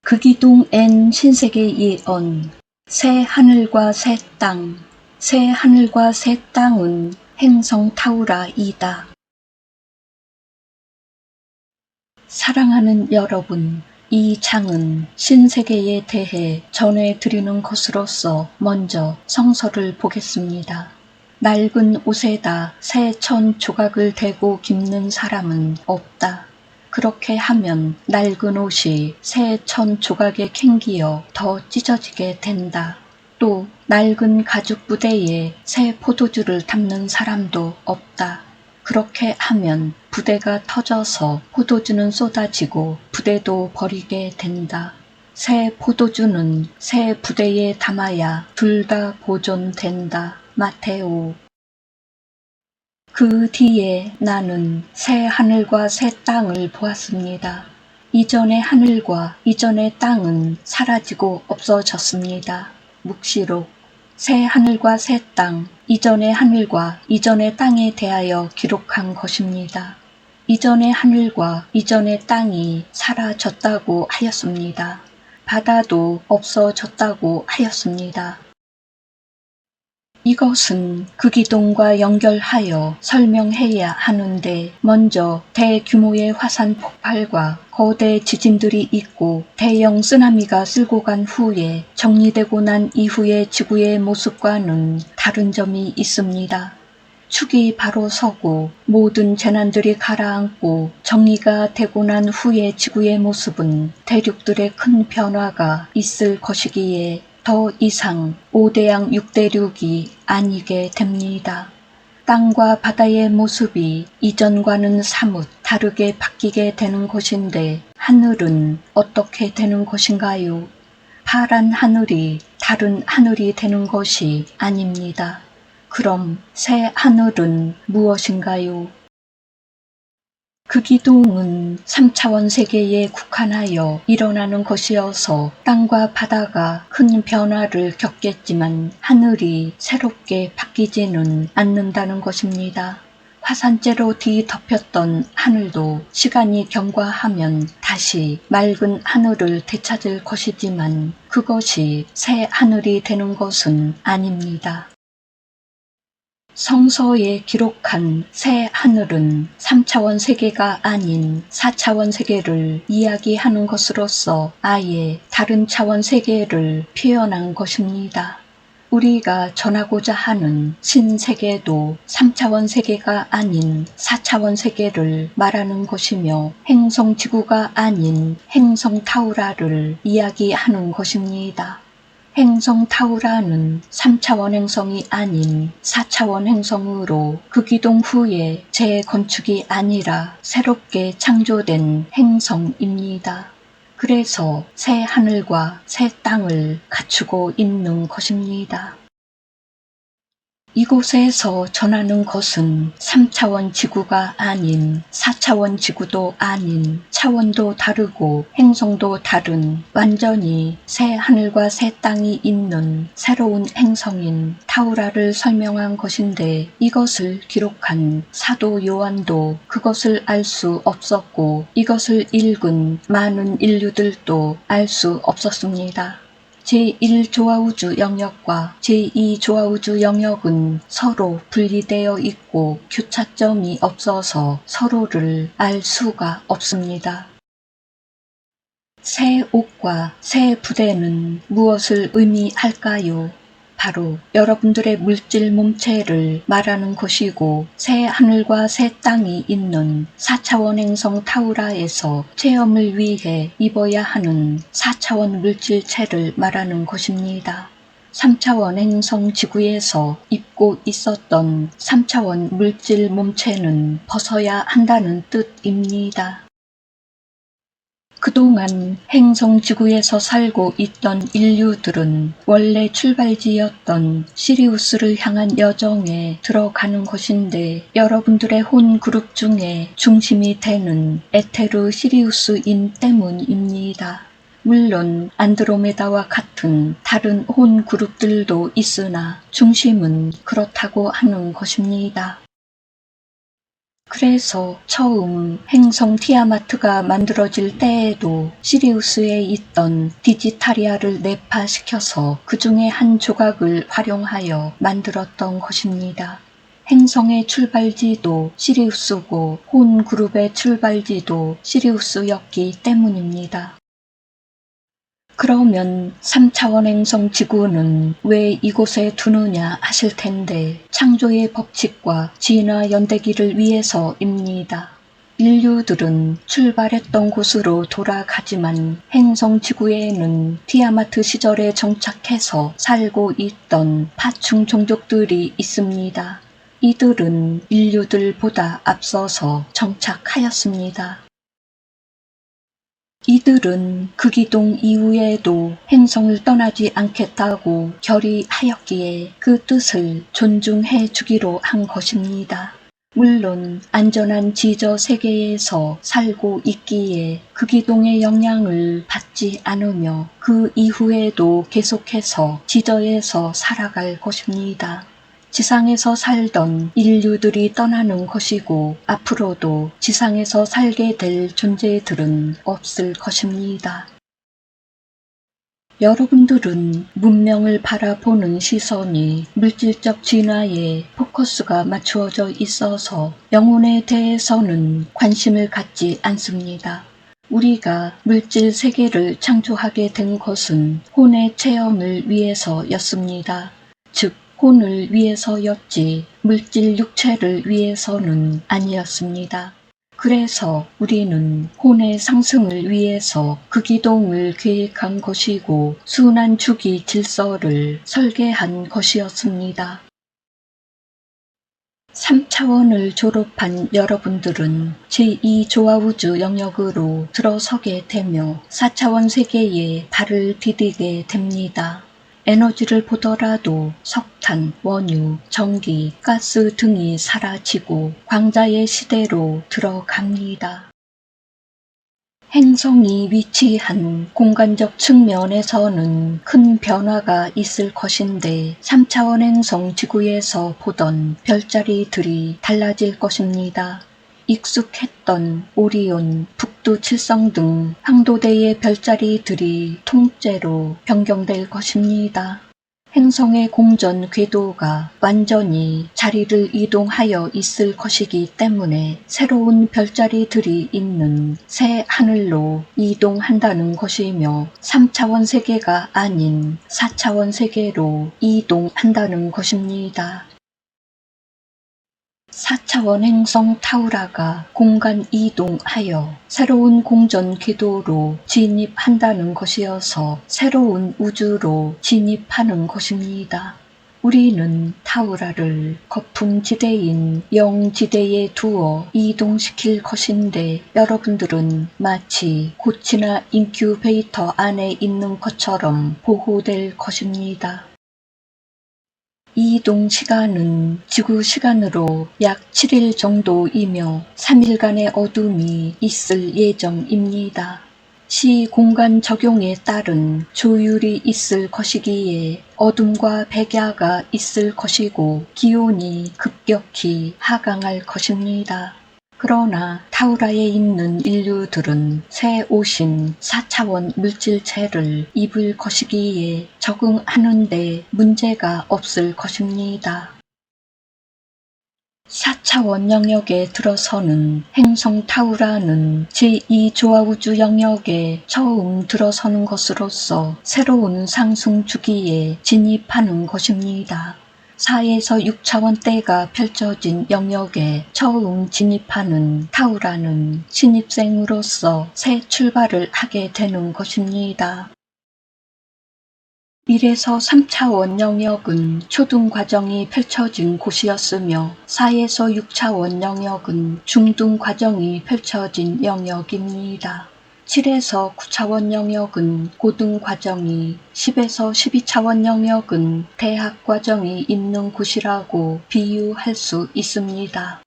극이동엔 신세계 예언 새 하늘과 새 땅, 새 하늘과 새 땅은 행성 타우라이다. 사랑하는 여러분, 이 장은 신세계에 대해 전해드리는 것으로서 먼저 성서를 보겠습니다. 낡은 옷에다 새 천 조각을 대고 깁는 사람은 없다. 그렇게 하면 낡은 옷이 새 천 조각에 캥기어 더 찢어지게 된다. 또 낡은 가죽 부대에 새 포도주를 담는 사람도 없다. 그렇게 하면 부대가 터져서 포도주는 쏟아지고 부대도 버리게 된다. 새 포도주는 새 부대에 담아야 둘 다 보존된다. 마테오. 그 뒤에 나는 새 하늘과 새 땅을 보았습니다. 이전의 하늘과 이전의 땅은 사라지고 없어졌습니다. 묵시록. 새 하늘과 새 땅, 이전의 하늘과 이전의 땅에 대하여 기록한 것입니다. 이전의 하늘과 이전의 땅이 사라졌다고 하였습니다. 바다도 없어졌다고 하였습니다. 이것은 극이동과 연결하여 설명해야 하는데 먼저 대규모의 화산 폭발과 거대 지진들이 있고 대형 쓰나미가 쓸고 간 후에 정리되고 난 이후의 지구의 모습과는 다른 점이 있습니다. 축이 바로 서고 모든 재난들이 가라앉고 정리가 되고 난 후의 지구의 모습은 대륙들의 큰 변화가 있을 것이기에 더 이상 5대양 6대륙이 아니게 됩니다. 땅과 바다의 모습이 이전과는 사뭇 다르게 바뀌게 되는 것인데 하늘은 어떻게 되는 것인가요? 파란 하늘이 다른 하늘이 되는 것이 아닙니다. 그럼 새 하늘은 무엇인가요? 극이동은 3차원 세계에 국한하여 일어나는 것이어서 땅과 바다가 큰 변화를 겪겠지만 하늘이 새롭게 바뀌지는 않는다는 것입니다. 화산재로 뒤덮였던 하늘도 시간이 경과하면 다시 맑은 하늘을 되찾을 것이지만 그것이 새 하늘이 되는 것은 아닙니다. 성서에 기록한 새 하늘은 3차원 세계가 아닌 4차원 세계를 이야기하는 것으로서 아예 다른 차원 세계를 표현한 것입니다. 우리가 전하고자 하는 신세계도 3차원 세계가 아닌 4차원 세계를 말하는 것이며 행성지구가 아닌 행성 타우라를 이야기하는 것입니다. 행성 타우라는 3차원 행성이 아닌 4차원 행성으로 극이동 후에 재건축이 아니라 새롭게 창조된 행성입니다. 그래서 새 하늘과 새 땅을 갖추고 있는 것입니다. 이곳에서 전하는 것은 3차원 지구가 아닌 4차원 지구도 아닌 차원도 다르고 행성도 다른 완전히 새 하늘과 새 땅이 있는 새로운 행성인 타우라를 설명한 것인데 이것을 기록한 사도 요한도 그것을 알 수 없었고 이것을 읽은 많은 인류들도 알 수 없었습니다. 제1조화우주 영역과 제2조화우주 영역은 서로 분리되어 있고 교차점이 없어서 서로를 알 수가 없습니다. 새 옷과 새 부대는 무엇을 의미할까요? 바로 여러분들의 물질 몸체를 말하는 것이고 새 하늘과 새 땅이 있는 4차원 행성 타우라에서 체험을 위해 입어야 하는 4차원 물질체를 말하는 것입니다. 3차원 행성 지구에서 입고 있었던 3차원 물질 몸체는 벗어야 한다는 뜻입니다. 그동안 행성지구에서 살고 있던 인류들은 원래 출발지였던 시리우스를 향한 여정에 들어가는 것인데 여러분들의 혼 그룹 중에 중심이 되는 에테르 시리우스인 때문입니다. 물론 안드로메다와 같은 다른 혼 그룹들도 있으나 중심은 그렇다고 하는 것입니다. 그래서 처음 행성 티아마트가 만들어질 때에도 시리우스에 있던 디지타리아를 뇌파시켜서 그 중에 한 조각을 활용하여 만들었던 것입니다. 행성의 출발지도 시리우스고 혼 그룹의 출발지도 시리우스였기 때문입니다. 그러면 3차원 행성 지구는 왜 이곳에 두느냐 하실 텐데 창조의 법칙과 진화 연대기를 위해서입니다. 인류들은 출발했던 곳으로 돌아가지만 행성 지구에는 티아마트 시절에 정착해서 살고 있던 파충 종족들이 있습니다. 이들은 인류들보다 앞서서 정착하였습니다. 이들은 극이동 이후에도 행성을 떠나지 않겠다고 결의하였기에 그 뜻을 존중해 주기로 한 것입니다. 물론 안전한 지저 세계에서 살고 있기에 극이동의 영향을 받지 않으며 그 이후에도 계속해서 지저에서 살아갈 것입니다. 지상에서 살던 인류들이 떠나는 것이고 앞으로도 지상에서 살게 될 존재들은 없을 것입니다. 여러분들은 문명을 바라보는 시선이 물질적 진화에 포커스가 맞추어져 있어서 영혼에 대해서는 관심을 갖지 않습니다. 우리가 물질 세계를 창조하게 된 것은 혼의 체험을 위해서였습니다. 즉 혼을 위해서였지 물질 육체를 위해서는 아니었습니다. 그래서 우리는 혼의 상승을 위해서 극이동을 계획한 것이고 순환 주기 질서를 설계한 것이었습니다. 3차원을 졸업한 여러분들은 제2조화우주 영역으로 들어서게 되며 4차원 세계에 발을 디디게 됩니다. 에너지를 보더라도 석탄, 원유, 전기, 가스 등이 사라지고 광자의 시대로 들어갑니다. 행성이 위치한 공간적 측면에서는 큰 변화가 있을 것인데 3차원 행성 지구에서 보던 별자리들이 달라질 것입니다. 익숙했던 오리온, 북두 칠성 등 황도대의 별자리들이 통째로 변경될 것입니다. 행성의 공전 궤도가 완전히 자리를 이동하여 있을 것이기 때문에 새로운 별자리들이 있는 새 하늘로 이동한다는 것이며 3차원 세계가 아닌 4차원 세계로 이동한다는 것입니다. 4차원 행성 타우라가 공간 이동하여 새로운 공전 궤도로 진입한다는 것이어서 새로운 우주로 진입하는 것입니다. 우리는 타우라를 거품지대인 영지대에 두어 이동시킬 것인데 여러분들은 마치 고치나 인큐베이터 안에 있는 것처럼 보호될 것입니다. 이동 시간은 지구 시간으로 약 7일 정도이며 3일간의 어둠이 있을 예정입니다. 시공간 적용에 따른 조율이 있을 것이기에 어둠과 백야가 있을 것이고 기온이 급격히 하강할 것입니다. 그러나 타우라에 있는 인류들은 새 오신 4차원 물질체를 입을 것이기에 적응하는 데 문제가 없을 것입니다. 4차원 영역에 들어서는 행성 타우라는 제2조화우주 영역에 처음 들어서는 것으로서 새로운 상승 주기에 진입하는 것입니다. 4에서 6차원대가 펼쳐진 영역에 처음 진입하는 타우라는 신입생으로서 새 출발을 하게 되는 것입니다. 1에서 3차원 영역은 초등 과정이 펼쳐진 곳이었으며 4에서 6차원 영역은 중등 과정이 펼쳐진 영역입니다. 7에서 9차원 영역은 고등 과정이, 10에서 12차원 영역은 대학 과정이 있는 곳이라고 비유할 수 있습니다.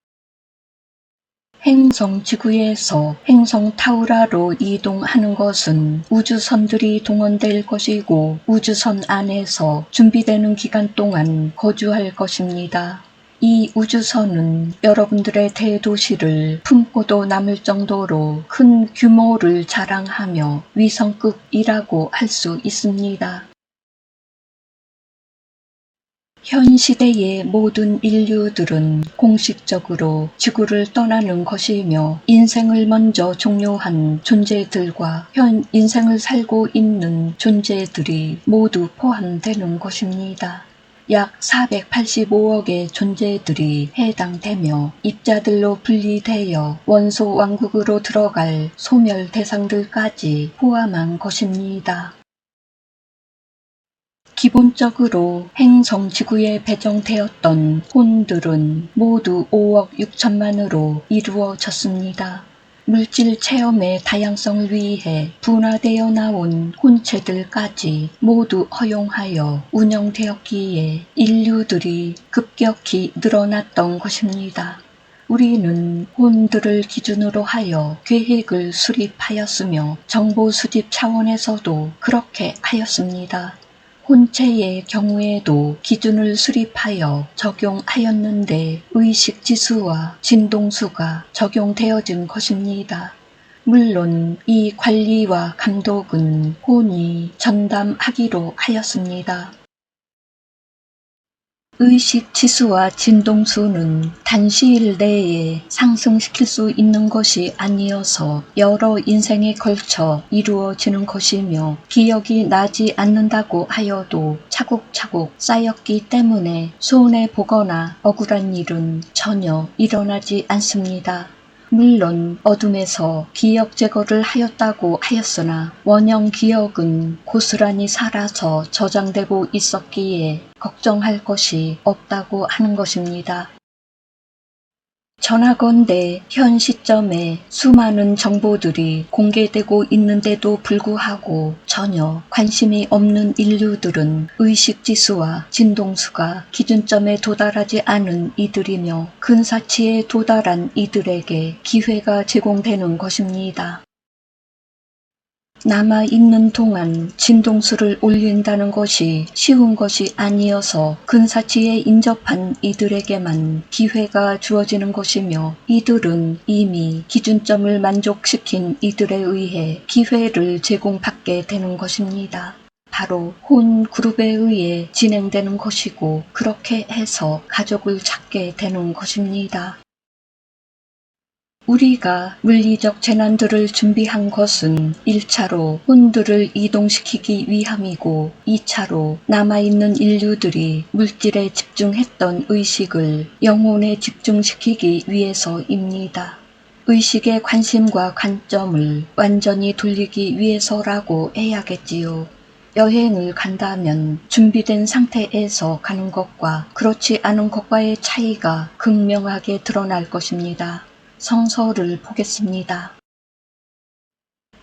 행성 지구에서 행성 타우라로 이동하는 것은 우주선들이 동원될 것이고 우주선 안에서 준비되는 기간 동안 거주할 것입니다. 이 우주선은 여러분들의 대도시를 품고도 남을 정도로 큰 규모를 자랑하며 위성급이라고 할 수 있습니다. 현 시대의 모든 인류들은 공식적으로 지구를 떠나는 것이며 인생을 먼저 종료한 존재들과 현 인생을 살고 있는 존재들이 모두 포함되는 것입니다. 약 485억의 존재들이 해당되며 입자들로 분리되어 원소 왕국으로 들어갈 소멸 대상들까지 포함한 것입니다. 기본적으로 행성 지구에 배정되었던 혼들은 모두 5억 6천만으로 이루어졌습니다. 물질 체험의 다양성을 위해 분화되어 나온 혼체들까지 모두 허용하여 운영되었기에 인류들이 급격히 늘어났던 것입니다. 우리는 혼들을 기준으로 하여 계획을 수립하였으며 정보 수집 차원에서도 그렇게 하였습니다. 혼체의 경우에도 기준을 수립하여 적용하였는데 의식지수와 진동수가 적용되어진 것입니다. 물론 이 관리와 감독은 혼이 전담하기로 하였습니다. 의식지수와 진동수는 단시일 내에 상승시킬 수 있는 것이 아니어서 여러 인생에 걸쳐 이루어지는 것이며 기억이 나지 않는다고 하여도 차곡차곡 쌓였기 때문에 손해보거나 억울한 일은 전혀 일어나지 않습니다. 물론 어둠에서 기억 제거를 하였다고 하였으나 원형 기억은 고스란히 살아서 저장되고 있었기에 걱정할 것이 없다고 하는 것입니다. 전하건대 현 시점에 수많은 정보들이 공개되고 있는데도 불구하고 전혀 관심이 없는 인류들은 의식지수와 진동수가 기준점에 도달하지 않은 이들이며 근사치에 도달한 이들에게 기회가 제공되는 것입니다. 남아있는 동안 진동수를 올린다는 것이 쉬운 것이 아니어서 근사치에 인접한 이들에게만 기회가 주어지는 것이며 이들은 이미 기준점을 만족시킨 이들에 의해 기회를 제공받게 되는 것입니다. 바로 혼 그룹에 의해 진행되는 것이고 그렇게 해서 가족을 찾게 되는 것입니다. 우리가 물리적 재난들을 준비한 것은 1차로 혼들을 이동시키기 위함이고 2차로 남아있는 인류들이 물질에 집중했던 의식을 영혼에 집중시키기 위해서입니다. 의식의 관심과 관점을 완전히 돌리기 위해서라고 해야겠지요. 여행을 간다면 준비된 상태에서 가는 것과 그렇지 않은 것과의 차이가 극명하게 드러날 것입니다. 성서를 보겠습니다.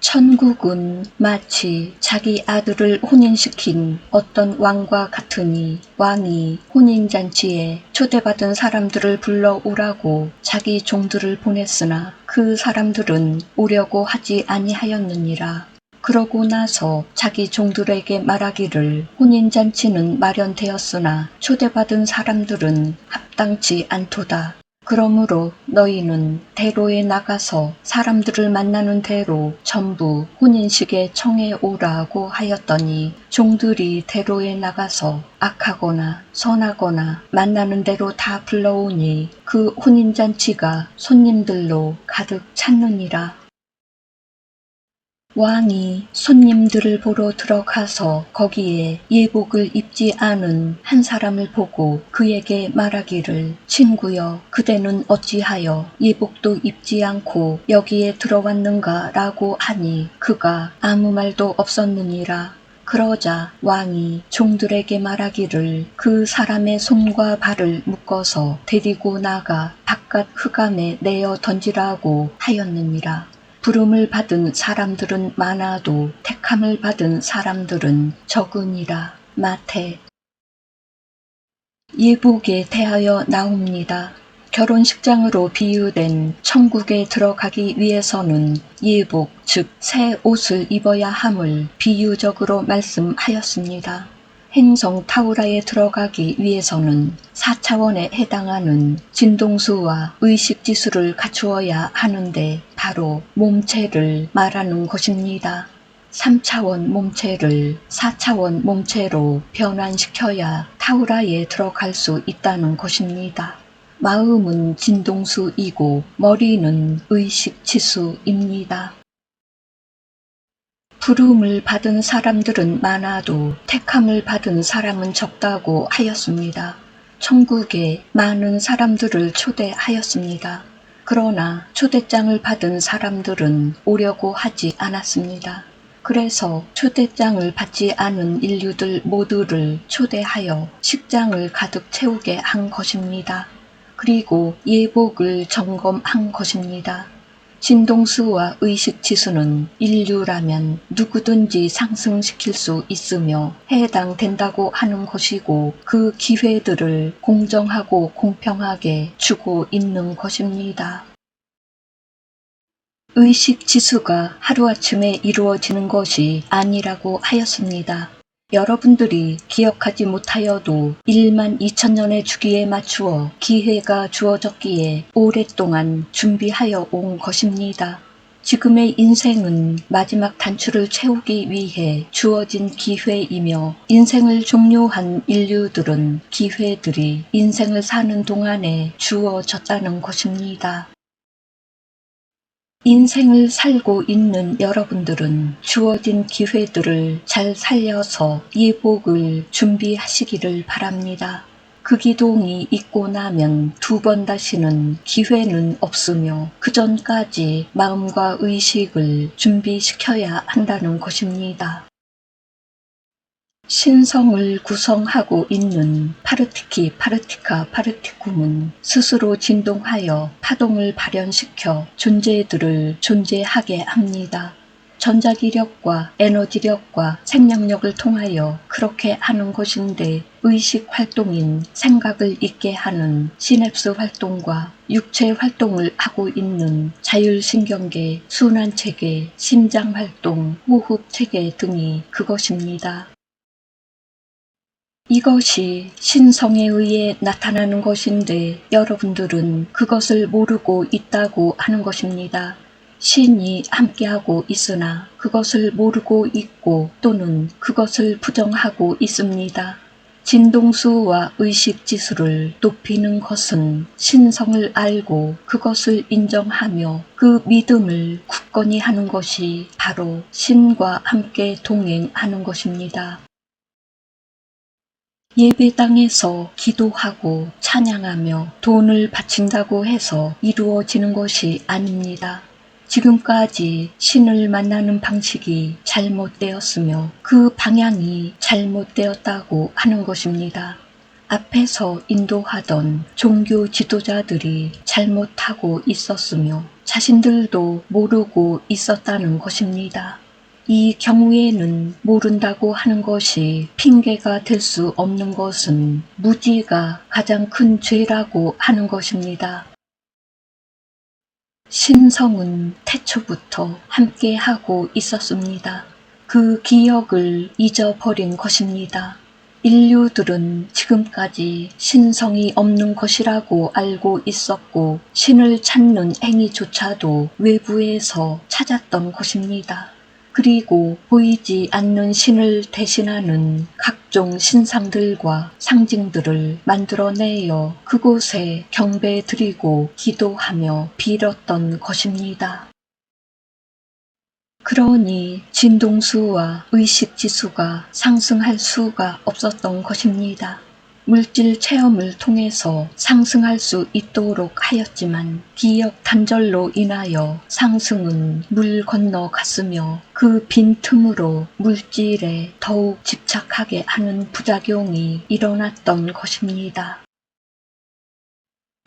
천국은 마치 자기 아들을 혼인시킨 어떤 왕과 같으니 왕이 혼인잔치에 초대받은 사람들을 불러오라고 자기 종들을 보냈으나 그 사람들은 오려고 하지 아니하였느니라. 그러고 나서 자기 종들에게 말하기를 혼인잔치는 마련되었으나 초대받은 사람들은 합당치 않도다. 그러므로 너희는 대로에 나가서 사람들을 만나는 대로 전부 혼인식에 청해 오라고 하였더니 종들이 대로에 나가서 악하거나 선하거나 만나는 대로 다 불러오니 그 혼인잔치가 손님들로 가득 찼느니라. 왕이 손님들을 보러 들어가서 거기에 예복을 입지 않은 한 사람을 보고 그에게 말하기를 친구여 그대는 어찌하여 예복도 입지 않고 여기에 들어왔는가 라고 하니 그가 아무 말도 없었느니라. 그러자 왕이 종들에게 말하기를 그 사람의 손과 발을 묶어서 데리고 나가 바깥 흑암에 내어 던지라고 하였느니라. 부름을 받은 사람들은 많아도 택함을 받은 사람들은 적으니라. 마태. 예복에 대하여 나옵니다. 결혼식장으로 비유된 천국에 들어가기 위해서는 예복, 즉 새 옷을 입어야 함을 비유적으로 말씀하였습니다. 행성 타우라에 들어가기 위해서는 4차원에 해당하는 진동수와 의식지수를 갖추어야 하는데 바로 몸체를 말하는 것입니다. 3차원 몸체를 4차원 몸체로 변환시켜야 타우라에 들어갈 수 있다는 것입니다. 마음은 진동수이고 머리는 의식지수입니다. 부름을 받은 사람들은 많아도 택함을 받은 사람은 적다고 하였습니다. 천국에 많은 사람들을 초대하였습니다. 그러나 초대장을 받은 사람들은 오려고 하지 않았습니다. 그래서 초대장을 받지 않은 인류들 모두를 초대하여 식장을 가득 채우게 한 것입니다. 그리고 예복을 점검한 것입니다. 진동수와 의식지수는 인류라면 누구든지 상승시킬 수 있으며 해당된다고 하는 것이고 그 기회들을 공정하고 공평하게 주고 있는 것입니다. 의식지수가 하루아침에 이루어지는 것이 아니라고 하였습니다. 여러분들이 기억하지 못하여도 1만 2천년의 주기에 맞추어 기회가 주어졌기에 오랫동안 준비하여 온 것입니다. 지금의 인생은 마지막 단추를 채우기 위해 주어진 기회이며 인생을 종료한 인류들은 기회들이 인생을 사는 동안에 주어졌다는 것입니다. 인생을 살고 있는 여러분들은 주어진 기회들을 잘 살려서 예복을 준비하시기를 바랍니다. 그 기동이 있고 나면 두 번 다시는 기회는 없으며 그 전까지 마음과 의식을 준비시켜야 한다는 것입니다. 신성을 구성하고 있는 파르티키, 파르티카, 파르티쿰은 스스로 진동하여 파동을 발현시켜 존재들을 존재하게 합니다. 전자기력과 에너지력과 생명력을 통하여 그렇게 하는 것인데 의식 활동인 생각을 있게 하는 시냅스 활동과 육체 활동을 하고 있는 자율신경계, 순환체계, 심장활동, 호흡체계 등이 그것입니다. 이것이 신성에 의해 나타나는 것인데 여러분들은 그것을 모르고 있다고 하는 것입니다. 신이 함께하고 있으나 그것을 모르고 있고 또는 그것을 부정하고 있습니다. 진동수와 의식지수를 높이는 것은 신성을 알고 그것을 인정하며 그 믿음을 굳건히 하는 것이 바로 신과 함께 동행하는 것입니다. 예배당에서 기도하고 찬양하며 돈을 바친다고 해서 이루어지는 것이 아닙니다. 지금까지 신을 만나는 방식이 잘못되었으며 그 방향이 잘못되었다고 하는 것입니다. 앞에서 인도하던 종교 지도자들이 잘못하고 있었으며 자신들도 모르고 있었다는 것입니다. 이 경우에는 모른다고 하는 것이 핑계가 될 수 없는 것은 무지가 가장 큰 죄라고 하는 것입니다. 신성은 태초부터 함께하고 있었습니다. 그 기억을 잊어버린 것입니다. 인류들은 지금까지 신성이 없는 것이라고 알고 있었고 신을 찾는 행위조차도 외부에서 찾았던 것입니다. 그리고 보이지 않는 신을 대신하는 각종 신상들과 상징들을 만들어내어 그곳에 경배드리고 기도하며 빌었던 것입니다. 그러니 진동수와 의식지수가 상승할 수가 없었던 것입니다. 물질 체험을 통해서 상승할 수 있도록 하였지만 기억 단절로 인하여 상승은 물 건너 갔으며 그 빈틈으로 물질에 더욱 집착하게 하는 부작용이 일어났던 것입니다.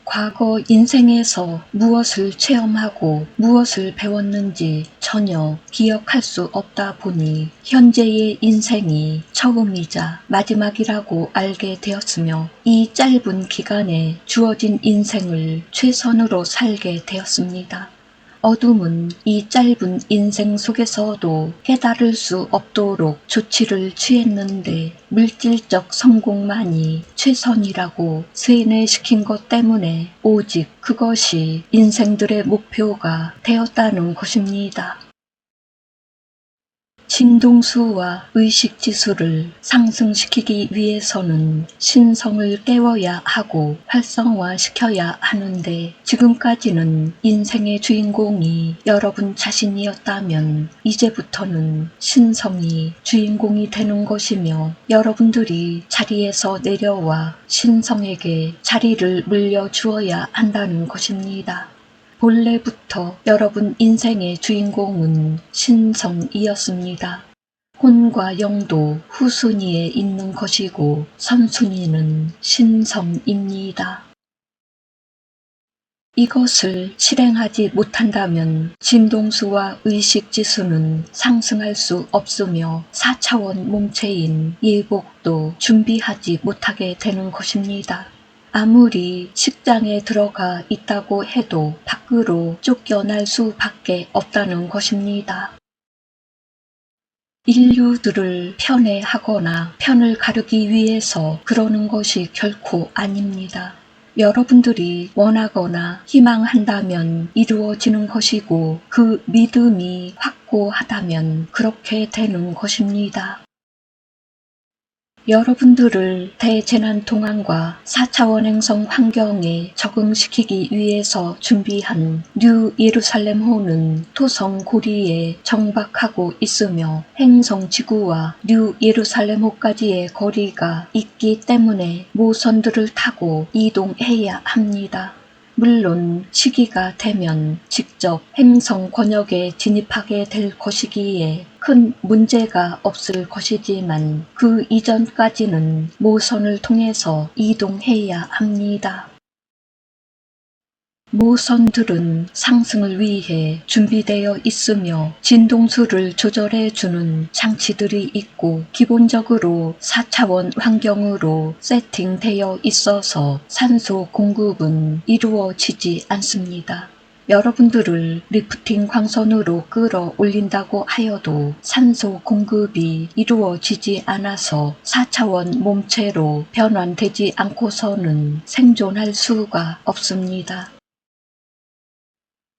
과거 인생에서 무엇을 체험하고 무엇을 배웠는지 전혀 기억할 수 없다 보니 현재의 인생이 처음이자 마지막이라고 알게 되었으며 이 짧은 기간에 주어진 인생을 최선으로 살게 되었습니다. 어둠은 이 짧은 인생 속에서도 깨달을 수 없도록 조치를 취했는데 물질적 성공만이 최선이라고 세뇌시킨 것 때문에 오직 그것이 인생들의 목표가 되었다는 것입니다. 진동수와 의식지수를 상승시키기 위해서는 신성을 깨워야 하고 활성화시켜야 하는데 지금까지는 인생의 주인공이 여러분 자신이었다면 이제부터는 신성이 주인공이 되는 것이며 여러분들이 자리에서 내려와 신성에게 자리를 물려주어야 한다는 것입니다. 본래부터 여러분 인생의 주인공은 신성이었습니다. 혼과 영도 후순위에 있는 것이고 선순위는 신성입니다. 이것을 실행하지 못한다면 진동수와 의식지수는 상승할 수 없으며 4차원 몸체인 예복도 준비하지 못하게 되는 것입니다. 아무리 식장에 들어가 있다고 해도 밖으로 쫓겨날 수밖에 없다는 것입니다. 인류들을 편애하거나 편을 가르기 위해서 그러는 것이 결코 아닙니다. 여러분들이 원하거나 희망한다면 이루어지는 것이고 그 믿음이 확고하다면 그렇게 되는 것입니다. 여러분들을 대재난통합과 4차원 행성 환경에 적응시키기 위해서 준비한 뉴 예루살렘호는 토성 고리에 정박하고 있으며 행성 지구와 뉴 예루살렘호까지의 거리가 있기 때문에 모선들을 타고 이동해야 합니다. 물론 시기가 되면 직접 행성 권역에 진입하게 될 것이기에 큰 문제가 없을 것이지만 그 이전까지는 모선을 통해서 이동해야 합니다. 모선들은 상승을 위해 준비되어 있으며 진동수를 조절해주는 장치들이 있고 기본적으로 4차원 환경으로 세팅되어 있어서 산소 공급은 이루어지지 않습니다. 여러분들을 리프팅 광선으로 끌어올린다고 하여도 산소 공급이 이루어지지 않아서 4차원 몸체로 변환되지 않고서는 생존할 수가 없습니다.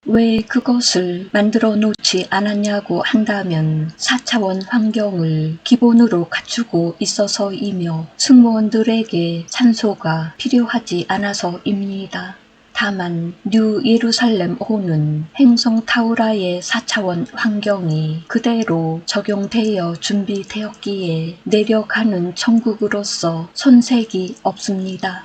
왜 그것을 만들어 놓지 않았냐고 한다면 4차원 환경을 기본으로 갖추고 있어서이며 승무원들에게 산소가 필요하지 않아서입니다. 다만 뉴 예루살렘호는 행성 타우라의 4차원 환경이 그대로 적용되어 준비되었기에 내려가는 천국으로서 손색이 없습니다.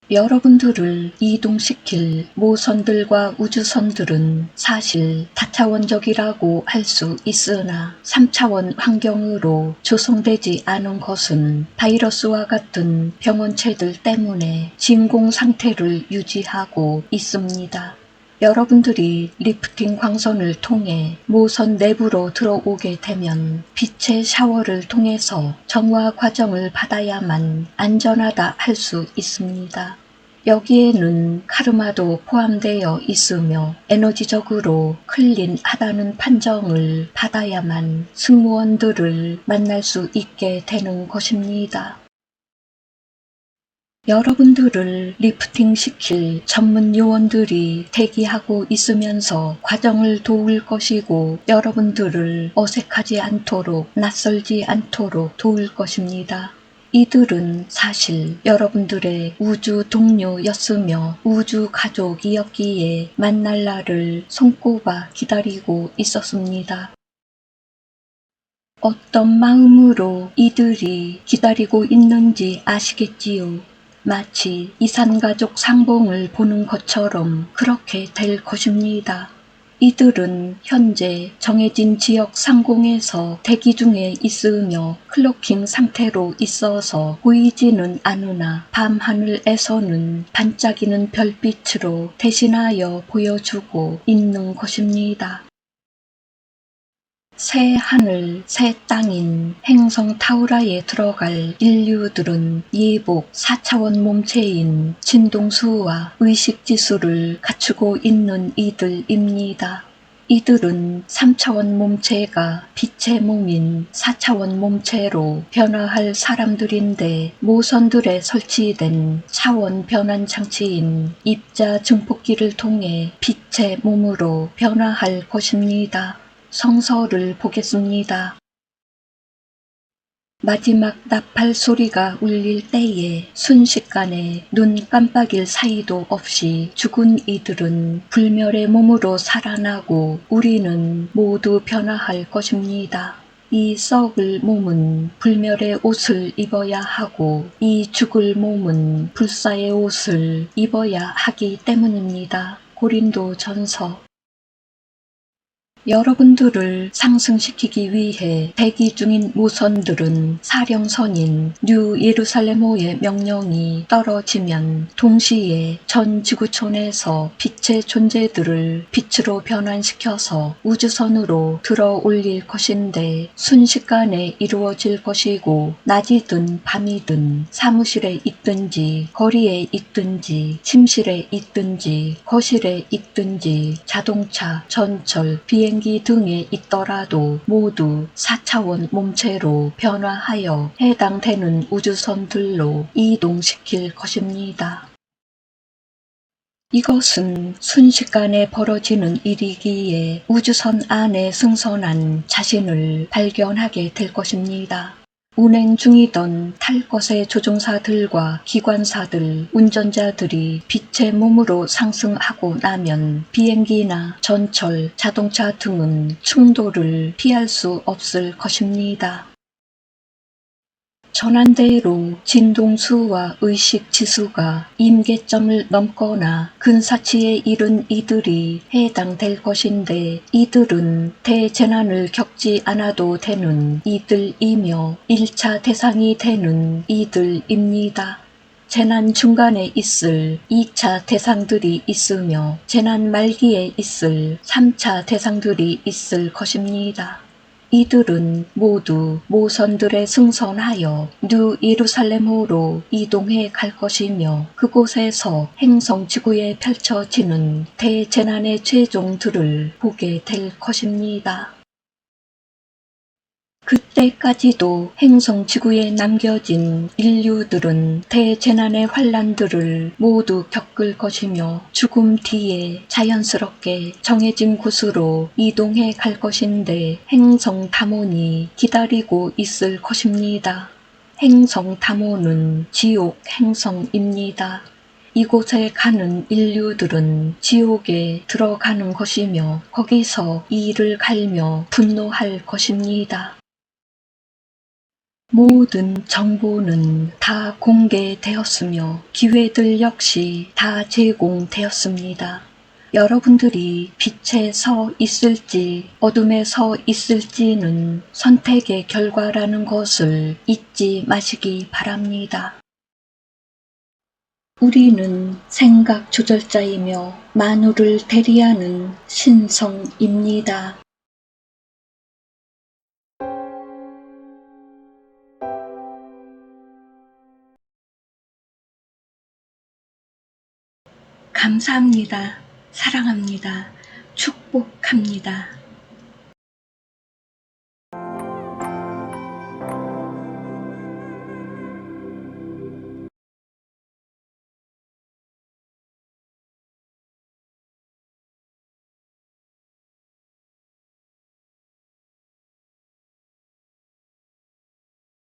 여러분들을 이동시킬 모선들과 우주선들은 사실 다차원적이라고 할 수 있으나 3차원 환경으로 조성되지 않은 것은 바이러스와 같은 병원체들 때문에 진공 상태를 유지하고 있습니다. 여러분들이 리프팅 광선을 통해 모선 내부로 들어오게 되면 빛의 샤워를 통해서 정화 과정을 받아야만 안전하다 할 수 있습니다. 여기에는 카르마도 포함되어 있으며 에너지적으로 클린하다는 판정을 받아야만 승무원들을 만날 수 있게 되는 것입니다. 여러분들을 리프팅 시킬 전문 요원들이 대기하고 있으면서 과정을 도울 것이고 여러분들을 어색하지 않도록 낯설지 않도록 도울 것입니다. 이들은 사실 여러분들의 우주 동료였으며 우주 가족이었기에 만날 날을 손꼽아 기다리고 있었습니다. 어떤 마음으로 이들이 기다리고 있는지 아시겠지요? 마치 이산가족 상봉을 보는 것처럼 그렇게 될 것입니다. 이들은 현재 정해진 지역 상공에서 대기 중에 있으며 클로킹 상태로 있어서 보이지는 않으나 밤하늘에서는 반짝이는 별빛으로 대신하여 보여주고 있는 것입니다. 새 하늘, 새 땅인 행성 타우라에 들어갈 인류들은 예복 4차원 몸체인 진동수와 의식지수를 갖추고 있는 이들입니다. 이들은 3차원 몸체가 빛의 몸인 4차원 몸체로 변화할 사람들인데 모선들에 설치된 차원 변환 장치인 입자 증폭기를 통해 빛의 몸으로 변화할 것입니다. 성서를 보겠습니다. 마지막 나팔 소리가 울릴 때에 순식간에 눈 깜빡일 사이도 없이 죽은 이들은 불멸의 몸으로 살아나고 우리는 모두 변화할 것입니다. 이 썩을 몸은 불멸의 옷을 입어야 하고 이 죽을 몸은 불사의 옷을 입어야 하기 때문입니다. 고린도전서. 여러분들을 상승시키기 위해 대기 중인 모선들은 사령선인 뉴 예루살렘호의 명령이 떨어지면 동시에 전 지구촌에서 빛의 존재들을 빛으로 변환시켜서 우주선으로 들어 올릴 것인데 순식간에 이루어질 것이고 낮이든 밤이든 사무실에 있든지 거리에 있든지 침실에 있든지 거실에 있든지 자동차, 전철, 비행기 등에 있더라도 모두 4차원 몸체로 변화하여 해당되는 우주선들로 이동시킬 것입니다. 이것은 순식간에 벌어지는 일이기에 우주선 안에 승선한 자신을 발견하게 될 것입니다. 운행 중이던 탈 것의 조종사들과 기관사들, 운전자들이 빛의 몸으로 상승하고 나면 비행기나 전철, 자동차 등은 충돌을 피할 수 없을 것입니다. 전한대로 진동수와 의식지수가 임계점을 넘거나 근사치에 이른 이들이 해당될 것인데 이들은 대재난을 겪지 않아도 되는 이들이며 1차 대상이 되는 이들입니다. 재난 중간에 있을 2차 대상들이 있으며 재난 말기에 있을 3차 대상들이 있을 것입니다. 이들은 모두 모선들에 승선하여 뉴 예루살렘호로 이동해 갈 것이며 그곳에서 행성 지구에 펼쳐지는 대재난의 최종들을 보게 될 것입니다. 그때까지도 행성 지구에 남겨진 인류들은 대재난의 환란들을 모두 겪을 것이며 죽음 뒤에 자연스럽게 정해진 곳으로 이동해 갈 것인데 행성 탐혼이 기다리고 있을 것입니다. 행성 탐혼은 지옥 행성입니다. 이곳에 가는 인류들은 지옥에 들어가는 것이며 거기서 이를 갈며 분노할 것입니다. 모든 정보는 다 공개되었으며 기회들 역시 다 제공되었습니다. 여러분들이 빛에 서 있을지 어둠에 서 있을지는 선택의 결과라는 것을 잊지 마시기 바랍니다. 우리는 생각 조절자이며 만우를 대리하는 신성입니다. 감사합니다. 사랑합니다. 축복합니다.